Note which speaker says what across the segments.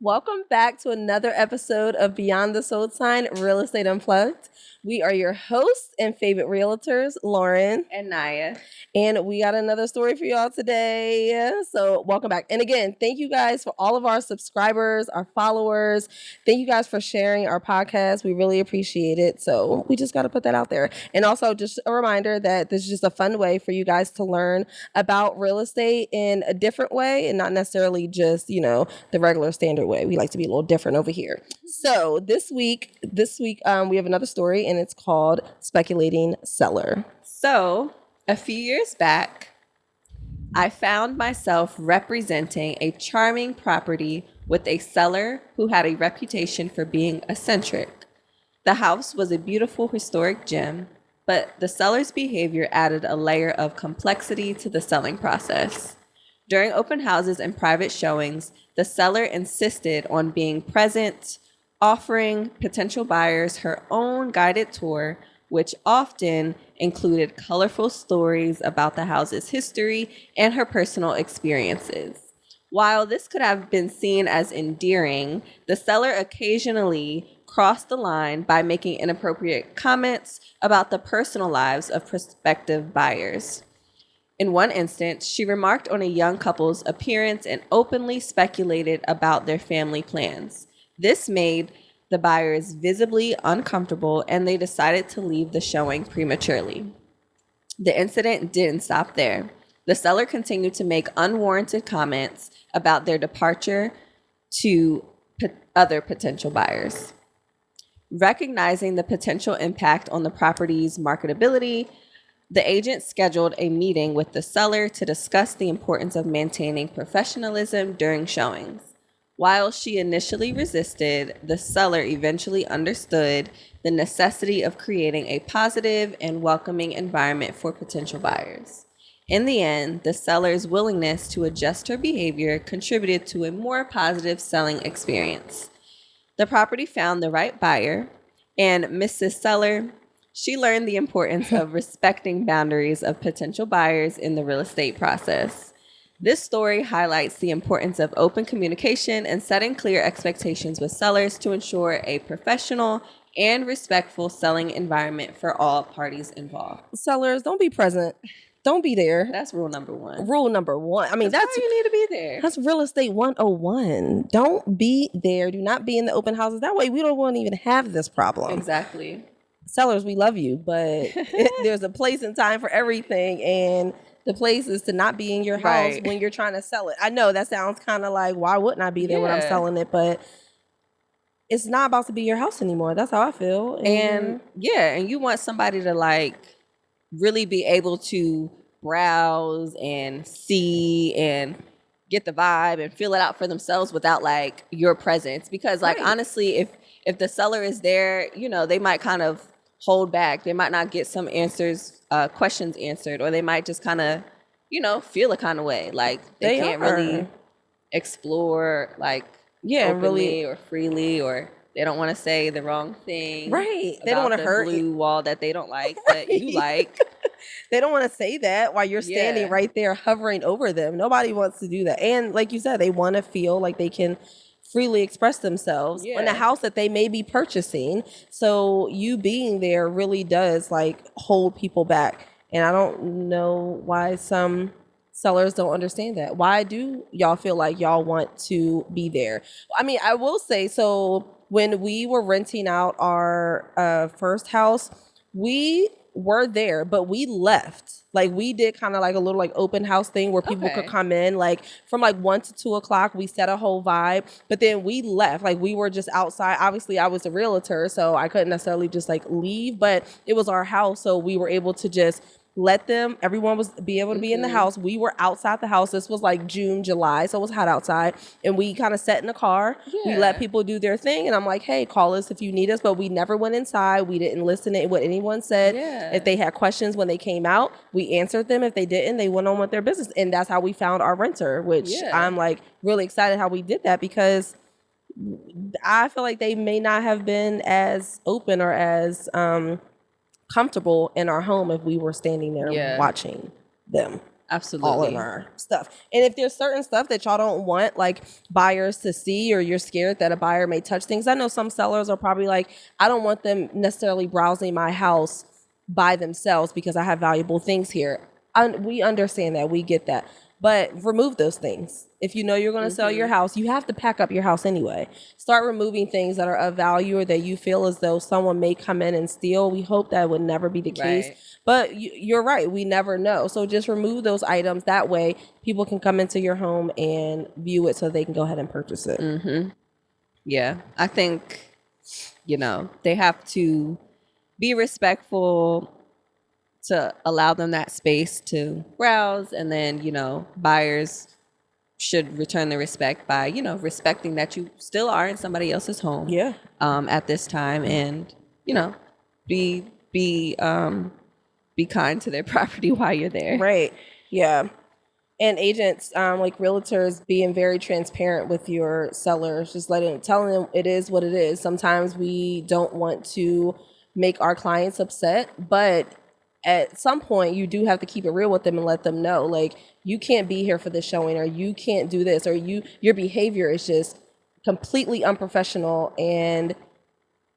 Speaker 1: Welcome back to another episode of Beyond the Sold Sign Real Estate Unplugged. We are your hosts and favorite realtors, Lauren
Speaker 2: and Naya.
Speaker 1: And we got another story for y'all today. So, welcome back. And again, thank you guys for all of our subscribers, our followers. Thank you guys for sharing our podcast. We really appreciate it. So, we just got to put that out there. And also, just a reminder that this is just a fun way for you guys to learn about real estate in a different way and not necessarily just, the regular standard way. We like to be a little different over here. So, this week, we have another story and it's called Speculating Seller.
Speaker 2: So, a few years back, I found myself representing a charming property with a seller who had a reputation for being eccentric. The house was a beautiful historic gem, but the seller's behavior added a layer of complexity to the selling process. During open houses and private showings, the seller insisted on being present, offering potential buyers her own guided tour, which often included colorful stories about the house's history and her personal experiences. While this could have been seen as endearing, the seller occasionally crossed the line by making inappropriate comments about the personal lives of prospective buyers. In one instance, she remarked on a young couple's appearance and openly speculated about their family plans. This made the buyers visibly uncomfortable, and they decided to leave the showing prematurely. The incident didn't stop there. The seller continued to make unwarranted comments about their departure to other potential buyers. Recognizing the potential impact on the property's marketability, the agent scheduled a meeting with the seller to discuss the importance of maintaining professionalism during showings. While she initially resisted, the seller eventually understood the necessity of creating a positive and welcoming environment for potential buyers. In the end, the seller's willingness to adjust her behavior contributed to a more positive selling experience. The property found the right buyer, and Mrs. Seller, she learned the importance of respecting boundaries of potential buyers in the real estate process. This story highlights the importance of open communication and setting clear expectations with sellers to ensure a professional and respectful selling environment for all parties involved.
Speaker 1: Sellers, don't be present. Don't be there.
Speaker 2: That's rule number one.
Speaker 1: Rule number one. I mean, that's
Speaker 2: you need to be there.
Speaker 1: That's real estate 101. Don't be there. Do not be in the open houses. That way we don't want to even have this problem.
Speaker 2: Exactly.
Speaker 1: Sellers, we love you, but there's a place and time for everything. And the place is to not be in your house when you're trying to sell it. I know that sounds kind of like, why wouldn't I be there when I'm selling it? But it's not about to be your house anymore. That's how I feel.
Speaker 2: And you want somebody to really be able to browse and see and get the vibe and feel it out for themselves without your presence. Because honestly, if the seller is there, they might kind of hold back. They might not get some questions answered, or they might just kind of, feel a kind of way. They can't really explore openly or freely, or they don't want to say the wrong thing.
Speaker 1: Right. They don't want to hurt
Speaker 2: blue wall that they don't like, but you like.
Speaker 1: They don't want to say that while you're standing right there hovering over them. Nobody wants to do that. And like you said, they want to feel like they can freely express themselves in a house that they may be purchasing. So you being there really does hold people back. And I don't know why some sellers don't understand that. Why do y'all feel like y'all want to be there? I mean, I will say, so when we were renting out our first house, we were there, but we left. We did kind of a little open house thing where people could come in from 1 to 2 o'clock. We set a whole vibe, but then we left. We were just outside. Obviously I was a realtor, so I couldn't necessarily just leave, but it was our house. So we were able to just let everyone was be able to be in the house. We were outside the house. This was June, July, so it was hot outside, and we kind of sat in the car. We let people do their thing, and I'm like, hey, call us if you need us. But we never went inside. We didn't listen to what anyone said. If they had questions when they came out, we answered them. If they didn't, they went on with their business. And that's how we found our renter, which I'm really excited how we did that, because I feel like they may not have been as open or as comfortable in our home if we were standing there watching them.
Speaker 2: Absolutely.
Speaker 1: all of our stuff. And if there's certain stuff that y'all don't want like buyers to see, or you're scared that a buyer may touch things, I know some sellers are probably like, I don't want them necessarily browsing my house by themselves because I have valuable things here. We understand that. We get that. But remove those things. If you know you're going to sell your house, you have to pack up your house anyway. Start removing things that are of value or that you feel as though someone may come in and steal. We hope that would never be the case. But you're right. We never know. So just remove those items. That way people can come into your home and view it so they can go ahead and purchase it.
Speaker 2: Mm-hmm. Yeah. I think, they have to be respectful to allow them that space to browse, and then buyers should return the respect by respecting that you still are in somebody else's home at this time, and be kind to their property while you're there.
Speaker 1: Right. Yeah. And agents, like realtors, being very transparent with your sellers, just telling them it is what it is. Sometimes we don't want to make our clients upset, but at some point you do have to keep it real with them and let them know, like, you can't be here for the showing, or you can't do this, or your behavior is just completely unprofessional. And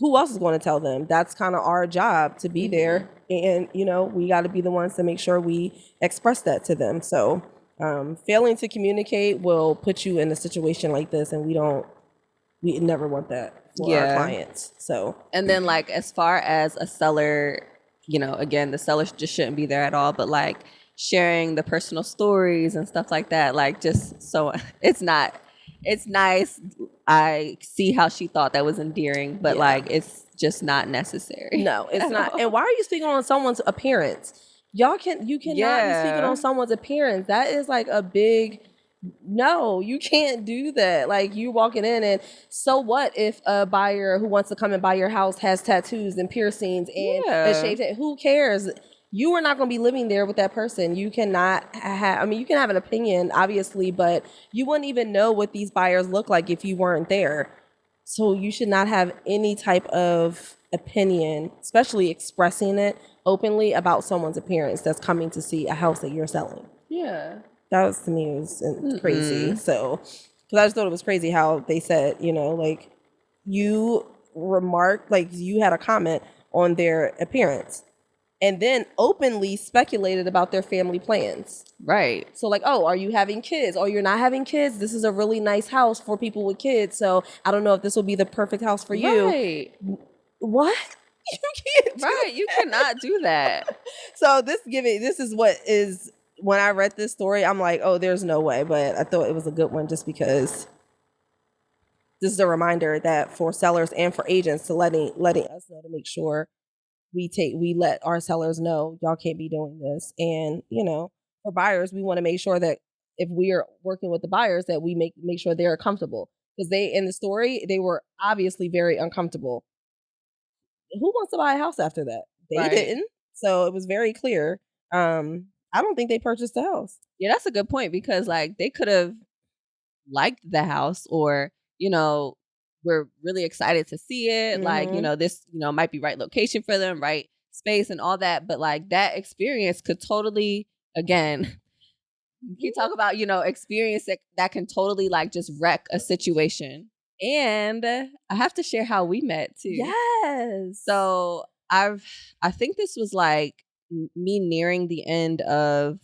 Speaker 1: who else is going to tell them? That's kind of our job to be there. And, we got to be the ones to make sure we express that to them. So failing to communicate will put you in a situation like this. And we never want that for our clients. So,
Speaker 2: and then like, as far as a seller, again, the seller just shouldn't be there at all, but like sharing the personal stories and stuff like that, like, just so it's nice. I see how she thought that was endearing, but like, it's just not necessary.
Speaker 1: No, it's not. And why are you speaking on someone's appearance? You cannot be speaking on someone's appearance. That is like a big no, you can't do that. Like, you walking in, and so what if a buyer who wants to come and buy your house has tattoos and piercings and a shaved head? Who cares? You are not going to be living there with that person. You cannot have, you can have an opinion, obviously, but you wouldn't even know what these buyers look like if you weren't there. So you should not have any type of opinion, especially expressing it openly about someone's appearance that's coming to see a house that you're selling.
Speaker 2: Yeah.
Speaker 1: That was, to me, was crazy. So, because I just thought it was crazy how they said, like, you remarked, like, you had a comment on their appearance and then openly speculated about their family plans.
Speaker 2: Right.
Speaker 1: So, like, oh, are you having kids? Oh, you're not having kids? This is a really nice house for people with kids. So I don't know if this will be the perfect house for you.
Speaker 2: Right.
Speaker 1: What? You can't do that.
Speaker 2: You cannot do that.
Speaker 1: So this is what is... When I read this story, I'm like, oh, there's no way. But I thought it was a good one just because this is a reminder that for sellers and for agents to letting us know, to make sure we let our sellers know, y'all can't be doing this. And, for buyers, we want to make sure that if we are working with the buyers, that we make sure they're comfortable. Because in the story, they were obviously very uncomfortable. Who wants to buy a house after that? They didn't. So it was very clear. I don't think they purchased the house.
Speaker 2: Yeah, that's a good point, because like, they could have liked the house, or, we're really excited to see it. Like, this, might be right location for them, right space and all that. But like, that experience could totally, again, you talk about, experience that can totally like just wreck a situation. And I have to share how we met too.
Speaker 1: Yes.
Speaker 2: So I think this was like me nearing the end of,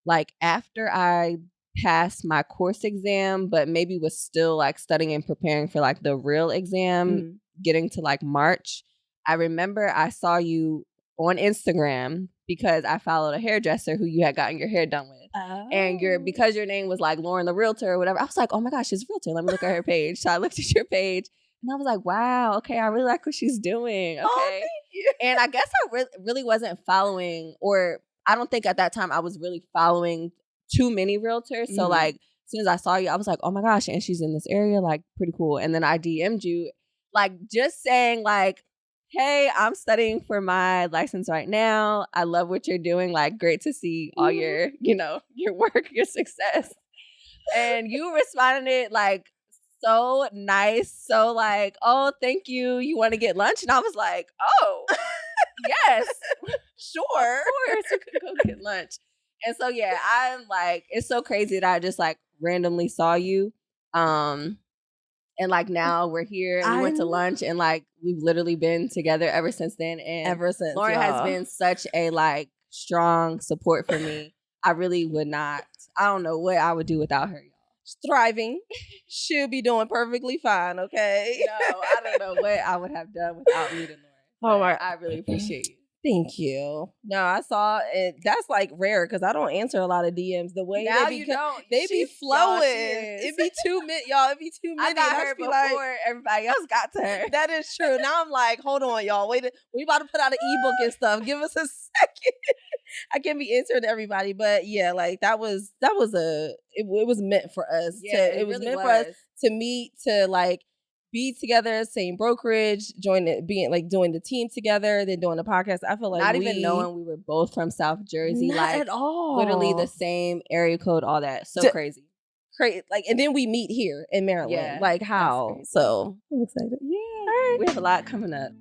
Speaker 2: like, after I passed my course exam, but maybe was still like studying and preparing for like the real exam, getting to like March. I remember I saw you on Instagram because I followed a hairdresser who you had gotten your hair done with. Oh. And because your name was like Lauren the Realtor or whatever, I was like, oh my gosh, she's a realtor. Let me look at her page. So I looked at your page and I was like, wow, okay, I really like what she's doing. Okay.
Speaker 1: Oh, thank you.
Speaker 2: And I guess I really wasn't following, or I don't think at that time I was really following too many realtors. So like, as soon as I saw you, I was like, oh my gosh, and she's in this area, like, pretty cool. And then I DM'd you, like, just saying like, hey, I'm studying for my license right now. I love what you're doing. Like, great to see all your, your work, your success. And you responded like so nice. So like, oh, thank you. You want to get lunch? And I was like, oh, yes, sure. Of course, we could go get lunch. And so yeah, I'm like, it's so crazy that I just like randomly saw you. And like now we're here and we went to lunch and like we've literally been together ever since then. And
Speaker 1: ever since
Speaker 2: Lauren has been such a like strong support for me. I really would not, I don't know what I would do without her, y'all.
Speaker 1: Thriving. She'll be doing perfectly fine, okay?
Speaker 2: No, I don't know what I would have done without meeting Lauren.
Speaker 1: Oh my,
Speaker 2: I really appreciate you.
Speaker 1: Thank you. No, I saw it. That's like rare because I don't answer a lot of DMs. The way
Speaker 2: now
Speaker 1: they
Speaker 2: they
Speaker 1: be flowing. It be 2 minutes, y'all. It be 2 minutes.
Speaker 2: I got her before everybody else got to her.
Speaker 1: That is true. Now I'm like, hold on, y'all. Wait, we about to put out an ebook and stuff. Give us a second. I can't be answering to everybody, but yeah, like that was it was meant for us.
Speaker 2: Yeah,
Speaker 1: it was meant for us to meet, to like be together, same brokerage, doing the team together, then doing the podcast. I feel like
Speaker 2: not even knowing we were both from South Jersey,
Speaker 1: not
Speaker 2: like
Speaker 1: at all,
Speaker 2: literally the same area code, all that. So crazy.
Speaker 1: Like, and then we meet here in Maryland.
Speaker 2: Yeah,
Speaker 1: like how? So I'm excited.
Speaker 2: Yeah, we have a lot coming up.